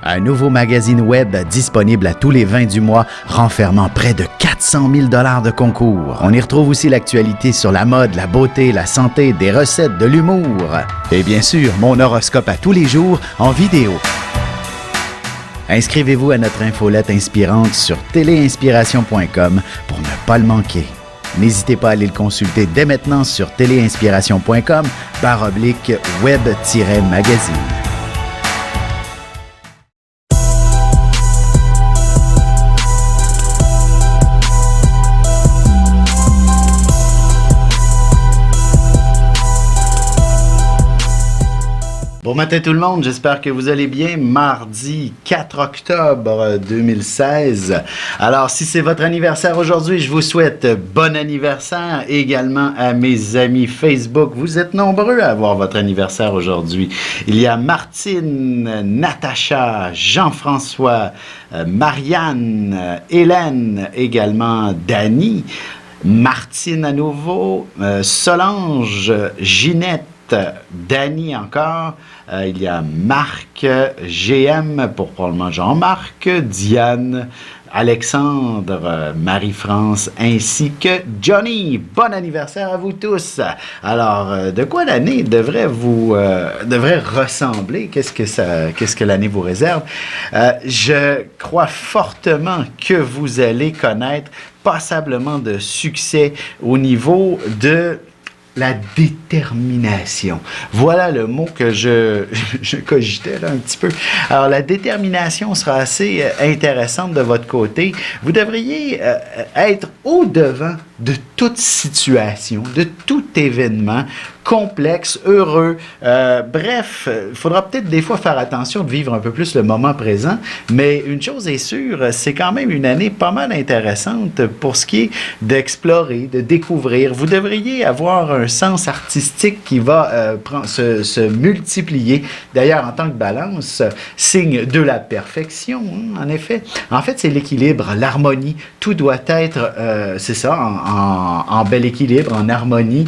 Un nouveau magazine web disponible à tous les 20 du mois, renfermant près de 400 000 $ de concours. On y retrouve aussi l'actualité sur la mode, la beauté, la santé, des recettes, de l'humour. Et bien sûr, mon horoscope à tous les jours en vidéo. Inscrivez-vous à notre infolette inspirante sur téléinspiration.com pour ne pas le manquer. N'hésitez pas à aller le consulter dès maintenant sur téléinspiration.com/web-magazine. Bon matin tout le monde, j'espère que vous allez bien. Mardi 4 octobre 2016. Alors, si c'est votre anniversaire aujourd'hui, je vous souhaite bon anniversaire également à mes amis Facebook. Vous êtes nombreux à avoir votre anniversaire aujourd'hui. Il y a Martine, Natacha, Jean-François, Marianne, Hélène, également Dany, Martine à nouveau, Solange, Ginette, Dany encore, il y a Marc, GM pour probablement Jean-Marc, Diane, Alexandre, Marie-France, ainsi que Johnny. Bon anniversaire à vous tous! Alors, de quoi l'année devrait ressembler? Qu'est-ce que l'année vous réserve? Je crois fortement que vous allez connaître passablement de succès au niveau de la détermination. Voilà le mot que je cogitais là un petit peu. Alors, la détermination sera assez intéressante de votre côté. Vous devriez être au-devant de toute situation, de tout événement complexe, heureux. Bref, il faudra peut-être des fois faire attention de vivre un peu plus le moment présent, mais une chose est sûre, c'est quand même une année pas mal intéressante pour ce qui est d'explorer, de découvrir. Vous devriez avoir un sens artistique qui va se multiplier. D'ailleurs, en tant que balance, signe de la perfection, en effet. En fait, c'est l'équilibre, l'harmonie. Tout doit être, c'est ça, en bel équilibre, en harmonie.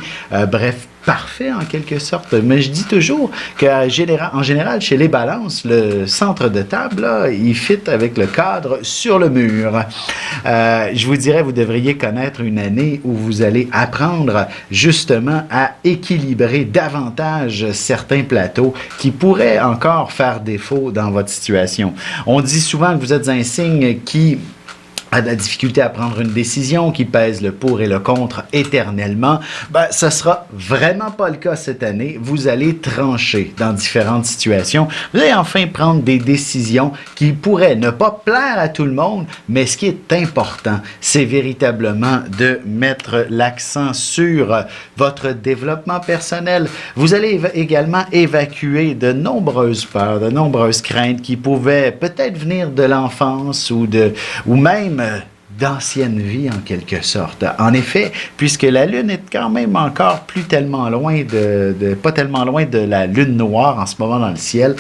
Bref, parfait en quelque sorte. Mais je dis toujours qu'en général, chez les balances, le centre de table, là, il fit avec le cadre sur le mur. Je vous dirais, vous devriez connaître une année où vous allez apprendre justement à équilibrer davantage certains plateaux qui pourraient encore faire défaut dans votre situation. On dit souvent que vous êtes un signe qui a de la difficulté à prendre une décision, qui pèse le pour et le contre éternellement. Ben, ce sera vraiment pas le cas cette année. Vous allez trancher dans différentes situations. Vous allez enfin prendre des décisions qui pourraient ne pas plaire à tout le monde, mais ce qui est important, c'est véritablement de mettre l'accent sur votre développement personnel. Vous allez également évacuer de nombreuses peurs, de nombreuses craintes qui pouvaient peut-être venir de l'enfance ou même d'ancienne vie en quelque sorte. En effet, puisque la Lune est quand même encore pas tellement loin de la Lune noire en ce moment dans le ciel,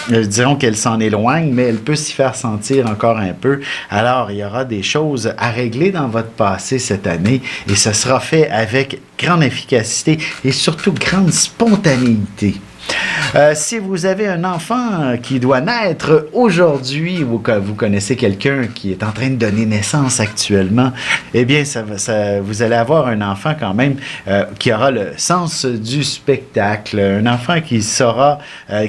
dirons qu'elle s'en éloigne, mais elle peut s'y faire sentir encore un peu. Alors, il y aura des choses à régler dans votre passé cette année et ce sera fait avec grande efficacité et surtout grande spontanéité. Si vous avez un enfant qui doit naître aujourd'hui ou que vous connaissez quelqu'un qui est en train de donner naissance actuellement, eh bien, vous allez avoir un enfant quand même qui aura le sens du spectacle, un enfant qui saura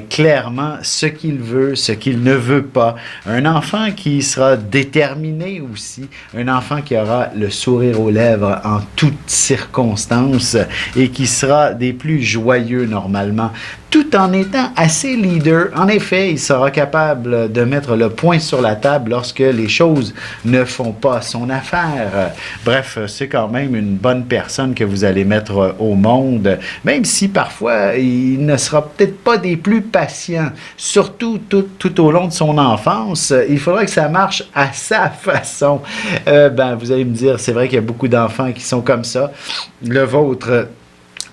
clairement ce qu'il veut, ce qu'il ne veut pas, un enfant qui sera déterminé aussi, un enfant qui aura le sourire aux lèvres en toutes circonstances et qui sera des plus joyeux normalement, tout en étant assez leader. En effet, il sera capable de mettre le point sur la table lorsque les choses ne font pas son affaire. Bref, c'est quand même une bonne personne que vous allez mettre au monde, même si parfois il ne sera peut-être pas des plus patients, surtout tout au long de son enfance. Il faudra que ça marche à sa façon. Vous allez me dire, c'est vrai qu'il y a beaucoup d'enfants qui sont comme ça. Le vôtre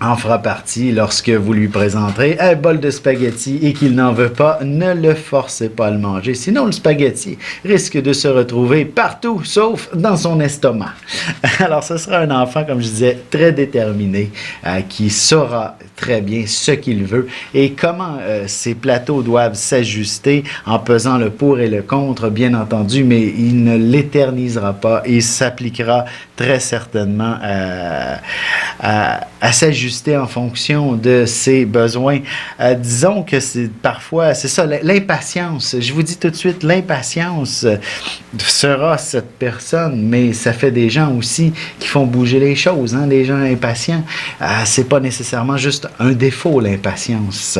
en fera partie lorsque vous lui présenterez un bol de spaghettis et qu'il n'en veut pas. Ne le forcez pas à le manger, sinon le spaghetti risque de se retrouver partout, sauf dans son estomac. Alors, ce sera un enfant, comme je disais, très déterminé, qui saura très bien ce qu'il veut et comment ces plateaux doivent s'ajuster en pesant le pour et le contre, bien entendu, mais il ne l'éternisera pas et s'appliquera très certainement à s'ajuster en fonction de ses besoins. Disons que c'est parfois, c'est ça, l'impatience. Je vous dis tout de suite, l'impatience sera cette personne, mais ça fait des gens aussi qui font bouger les choses, hein, les gens impatients. C'est pas nécessairement juste un défaut, l'impatience.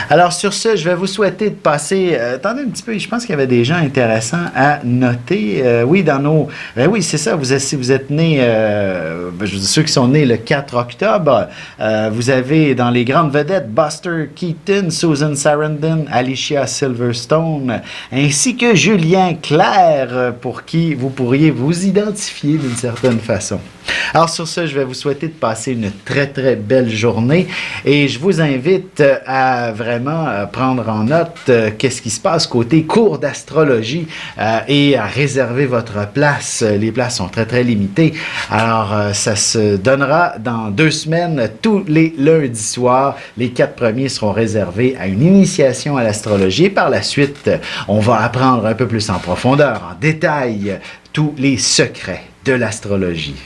Alors, sur ce, je vais vous souhaiter de passer... attendez un petit peu, je pense qu'il y avait des gens intéressants à noter. Oui, dans nos... oui, c'est ça, si vous êtes nés... ceux qui sont nés le 4 octobre, vous avez dans les grandes vedettes Buster Keaton, Susan Sarandon, Alicia Silverstone, ainsi que Julien Clerc, pour qui vous pourriez vous identifier d'une certaine façon. Alors, sur ce, je vais vous souhaiter de passer une très, très belle journée et je vous invite à vraiment prendre en note qu'est-ce qui se passe côté cours d'astrologie et à réserver votre place. Les places sont très, très limitées. Alors, ça se donnera dans 2 semaines, tous les lundis soirs. Les 4 premiers seront réservés à une initiation à l'astrologie et par la suite, on va apprendre un peu plus en profondeur, en détail, tous les secrets de l'astrologie.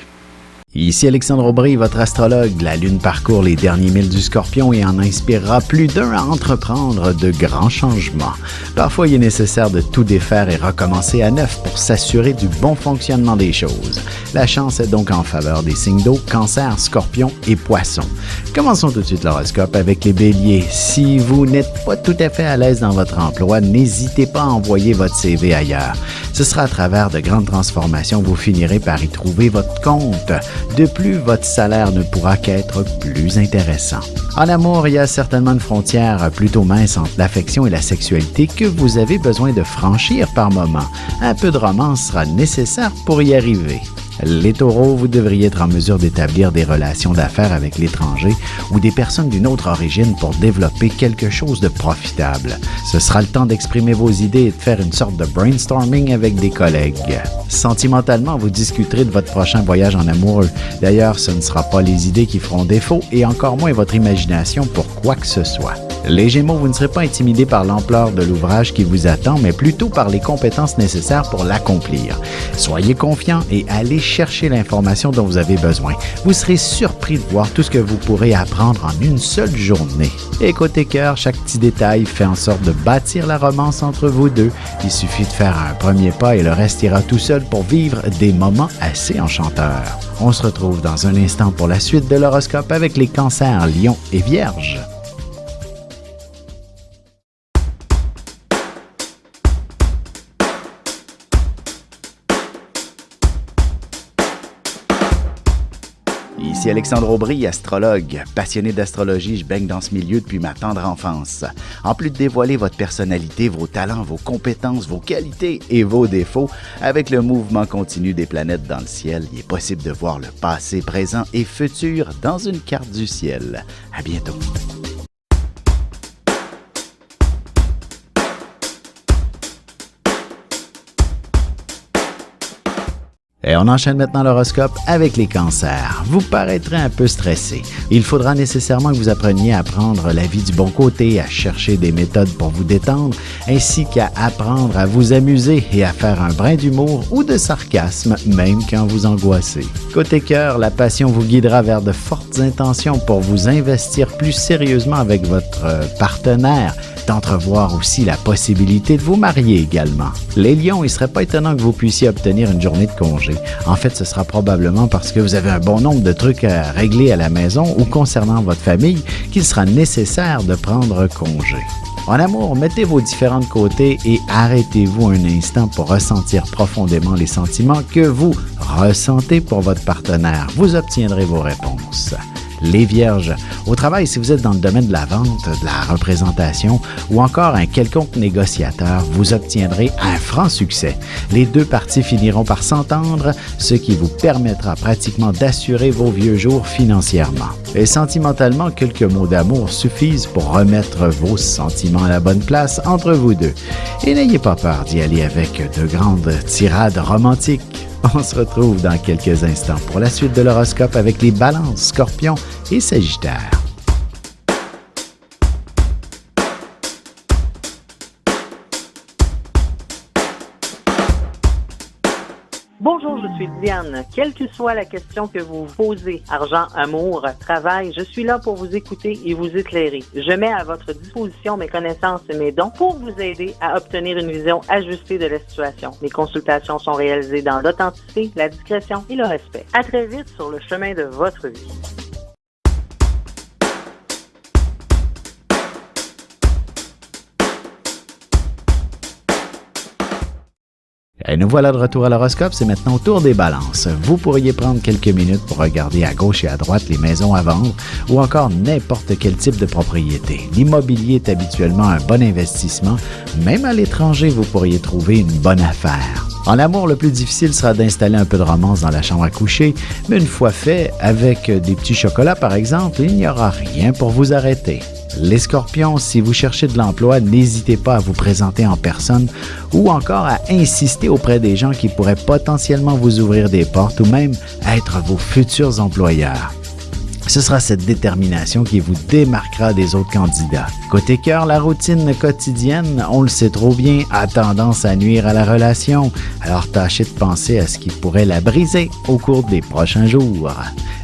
Ici Alexandre Aubry, votre astrologue. La Lune parcourt les derniers milles du Scorpion et en inspirera plus d'un à entreprendre de grands changements. Parfois, il est nécessaire de tout défaire et recommencer à neuf pour s'assurer du bon fonctionnement des choses. La chance est donc en faveur des signes d'eau, Cancer, Scorpion et Poisson. Commençons tout de suite l'horoscope avec les Béliers. Si vous n'êtes pas tout à fait à l'aise dans votre emploi, n'hésitez pas à envoyer votre CV ailleurs. Ce sera à travers de grandes transformations que vous finirez par y trouver votre compte. De plus, votre salaire ne pourra qu'être plus intéressant. En amour, il y a certainement une frontière plutôt mince entre l'affection et la sexualité que vous avez besoin de franchir par moment. Un peu de romance sera nécessaire pour y arriver. Les taureaux, vous devriez être en mesure d'établir des relations d'affaires avec l'étranger ou des personnes d'une autre origine pour développer quelque chose de profitable. Ce sera le temps d'exprimer vos idées et de faire une sorte de brainstorming avec des collègues. Sentimentalement, vous discuterez de votre prochain voyage en amoureux. D'ailleurs, ce ne sera pas les idées qui feront défaut et encore moins votre imagination pour quoi que ce soit. Les Gémeaux, vous ne serez pas intimidés par l'ampleur de l'ouvrage qui vous attend, mais plutôt par les compétences nécessaires pour l'accomplir. Soyez confiants et allez chercher l'information dont vous avez besoin. Vous serez surpris de voir tout ce que vous pourrez apprendre en une seule journée. Et côté cœur, chaque petit détail fait en sorte de bâtir la romance entre vous deux. Il suffit de faire un premier pas et le reste ira tout seul pour vivre des moments assez enchanteurs. On se retrouve dans un instant pour la suite de l'horoscope avec les Cancers, Lions et Vierges. Ici Alexandre Aubry, astrologue. Passionné d'astrologie, je baigne dans ce milieu depuis ma tendre enfance. En plus de dévoiler votre personnalité, vos talents, vos compétences, vos qualités et vos défauts, avec le mouvement continu des planètes dans le ciel, il est possible de voir le passé, présent et futur dans une carte du ciel. À bientôt. Et on enchaîne maintenant l'horoscope avec les cancers. Vous paraîtrez un peu stressé. Il faudra nécessairement que vous appreniez à prendre la vie du bon côté, à chercher des méthodes pour vous détendre, ainsi qu'à apprendre à vous amuser et à faire un brin d'humour ou de sarcasme, même quand vous angoissez. Côté cœur, la passion vous guidera vers de fortes intentions pour vous investir plus sérieusement avec votre partenaire, d'entrevoir aussi la possibilité de vous marier également. Les lions, il ne serait pas étonnant que vous puissiez obtenir une journée de congé. En fait, ce sera probablement parce que vous avez un bon nombre de trucs à régler à la maison ou concernant votre famille qu'il sera nécessaire de prendre congé. En amour, mettez vos différents de côté et arrêtez-vous un instant pour ressentir profondément les sentiments que vous ressentez pour votre partenaire. Vous obtiendrez vos réponses. Les Vierges, au travail, si vous êtes dans le domaine de la vente, de la représentation ou encore un quelconque négociateur, vous obtiendrez un franc succès. Les deux parties finiront par s'entendre, ce qui vous permettra pratiquement d'assurer vos vieux jours financièrement. Et sentimentalement, quelques mots d'amour suffisent pour remettre vos sentiments à la bonne place entre vous deux. Et n'ayez pas peur d'y aller avec de grandes tirades romantiques. On se retrouve dans quelques instants pour la suite de l'horoscope avec les Balances, Scorpions et Sagittaires. Bonjour, je suis Diane. Quelle que soit la question que vous vous posez, argent, amour, travail, je suis là pour vous écouter et vous éclairer. Je mets à votre disposition mes connaissances et mes dons pour vous aider à obtenir une vision ajustée de la situation. Mes consultations sont réalisées dans l'authenticité, la discrétion et le respect. À très vite sur le chemin de votre vie. Et nous voilà de retour à l'horoscope, c'est maintenant au tour des balances. Vous pourriez prendre quelques minutes pour regarder à gauche et à droite les maisons à vendre ou encore n'importe quel type de propriété. L'immobilier est habituellement un bon investissement. Même à l'étranger, vous pourriez trouver une bonne affaire. En amour, le plus difficile sera d'installer un peu de romance dans la chambre à coucher, mais une fois fait, avec des petits chocolats par exemple, il n'y aura rien pour vous arrêter. Les Scorpions, si vous cherchez de l'emploi, n'hésitez pas à vous présenter en personne ou encore à insister auprès des gens qui pourraient potentiellement vous ouvrir des portes ou même être vos futurs employeurs. Ce sera cette détermination qui vous démarquera des autres candidats. Côté cœur, la routine quotidienne, on le sait trop bien, a tendance à nuire à la relation. Alors tâchez de penser à ce qui pourrait la briser au cours des prochains jours.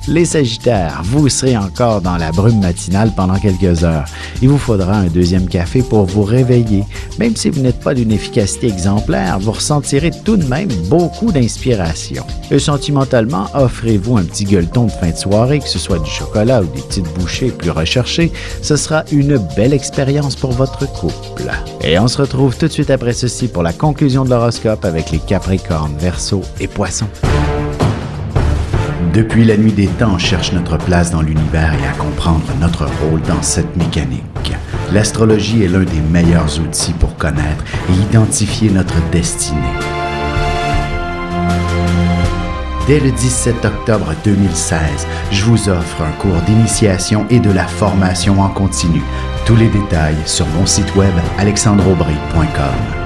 Les Sagittaires, vous serez encore dans la brume matinale pendant quelques heures. Il vous faudra un deuxième café pour vous réveiller. Même si vous n'êtes pas d'une efficacité exemplaire, vous ressentirez tout de même beaucoup d'inspiration. Et sentimentalement, offrez-vous un petit gueuleton de fin de soirée, que ce soit du chocolat ou des petites bouchées plus recherchées. Ce sera une belle expérience pour votre couple. Et on se retrouve tout de suite après ceci pour la conclusion de l'horoscope avec les Capricornes, Verseaux et Poissons. Depuis la nuit des temps, on cherche notre place dans l'univers et à comprendre notre rôle dans cette mécanique. L'astrologie est l'un des meilleurs outils pour connaître et identifier notre destinée. Dès le 17 octobre 2016, je vous offre un cours d'initiation et de la formation en continu. Tous les détails sur mon site web alexandreaubry.com.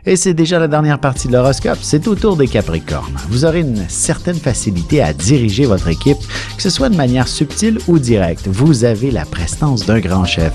Et c'est déjà la dernière partie de l'horoscope, c'est au tour des Capricornes. Vous aurez une certaine facilité à diriger votre équipe, que ce soit de manière subtile ou directe. Vous avez la prestance d'un grand chef.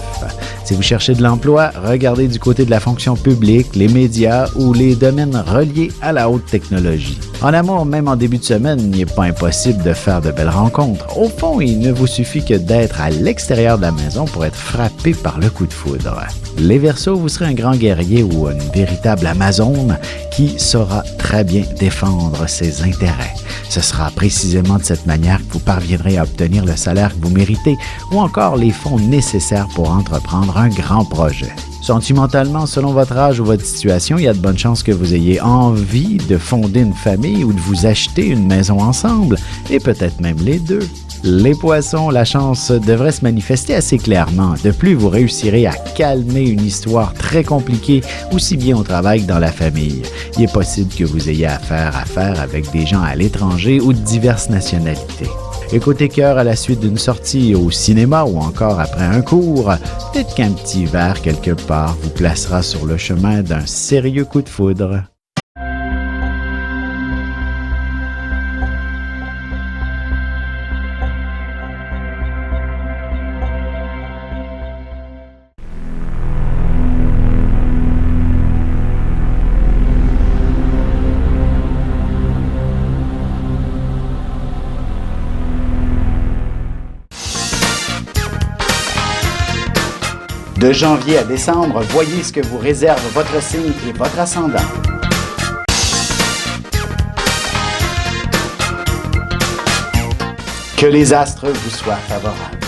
Si vous cherchez de l'emploi, regardez du côté de la fonction publique, les médias ou les domaines reliés à la haute technologie. En amour, même en début de semaine, il n'est pas impossible de faire de belles rencontres. Au fond, il ne vous suffit que d'être à l'extérieur de la maison pour être frappé par le coup de foudre. Les Verseaux, vous serez un grand guerrier ou une véritable Amazone qui saura très bien défendre ses intérêts. Ce sera précisément de cette manière que vous parviendrez à obtenir le salaire que vous méritez ou encore les fonds nécessaires pour entreprendre un grand projet. Sentimentalement, selon votre âge ou votre situation, il y a de bonnes chances que vous ayez envie de fonder une famille ou de vous acheter une maison ensemble, et peut-être même les deux. Les Poissons, la chance devrait se manifester assez clairement. De plus, vous réussirez à calmer une histoire très compliquée, aussi bien au travail que dans la famille. Il est possible que vous ayez affaire avec des gens à l'étranger ou de diverses nationalités. Et côté cœur, à la suite d'une sortie au cinéma ou encore après un cours, peut-être qu'un petit verre quelque part vous placera sur le chemin d'un sérieux coup de foudre. De janvier à décembre, voyez ce que vous réserve votre signe et votre ascendant. Que les astres vous soient favorables.